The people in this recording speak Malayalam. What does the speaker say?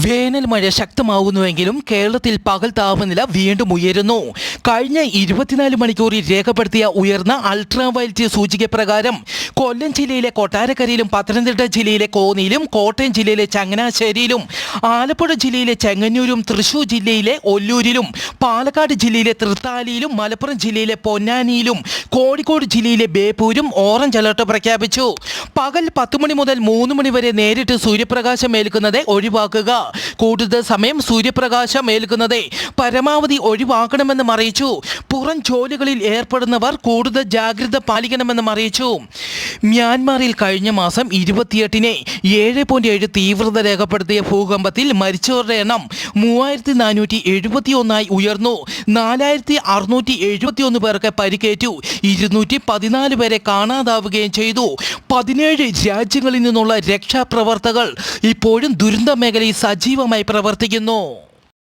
വേനൽ മഴ ശക്തമാകുന്നുവെങ്കിലും കേരളത്തിൽ പകൽ താപനില വീണ്ടും ഉയരുന്നു. കഴിഞ്ഞ 24 മണിക്കൂറിൽ രേഖപ്പെടുത്തിയ ഉയർന്ന അൾട്രാവയലറ്റ് സൂചിക പ്രകാരം കൊല്ലം ജില്ലയിലെ കൊട്ടാരക്കരയിലും പത്തനംതിട്ട ജില്ലയിലെ കോന്നിയിലും കോട്ടയം ജില്ലയിലെ ചങ്ങനാശ്ശേരിയിലും ആലപ്പുഴ ജില്ലയിലെ ചെങ്ങന്നൂരും തൃശൂർ ജില്ലയിലെ ഒല്ലൂരിലും പാലക്കാട് ജില്ലയിലെ തൃത്താലയിലും മലപ്പുറം ജില്ലയിലെ പൊന്നാനിയിലും കോഴിക്കോട് ജില്ലയിലെ ബേപ്പൂരും ഓറഞ്ച് അലർട്ട് പ്രഖ്യാപിച്ചു. പകൽ 10 മണി മുതൽ 3 മണി വരെ നേരിട്ട് സൂര്യപ്രകാശം ഏൽക്കുന്നത് ഒഴിവാക്കുക. കൂടുതൽ സമയം സൂര്യപ്രകാശം ഏൽക്കുന്നത് പരമാവധി ഒഴിവാക്കണമെന്നും അറിയിച്ചു. പുറം ജോലികളിൽ ഏർപ്പെടുന്നവർ കൂടുതൽ ജാഗ്രത പാലിക്കണമെന്നും അറിയിച്ചു. മ്യാൻമാറിൽ കഴിഞ്ഞ മാസം 28-ന് 7.7 തീവ്രത രേഖപ്പെടുത്തിയ ഭൂകമ്പത്തിൽ മരിച്ചവരുടെ എണ്ണം 3471 ഉയർന്നു. 4671 പേർക്ക് പരിക്കേറ്റു. 214 പേരെ കാണാതാവുകയും ചെയ്തു. 17 രാജ്യങ്ങളിൽ നിന്നുള്ള രക്ഷാപ്രവർത്തകർ ഇപ്പോഴും ദുരന്ത മേഖലയിൽ സജീവമായി പ്രവർത്തിക്കുന്നു.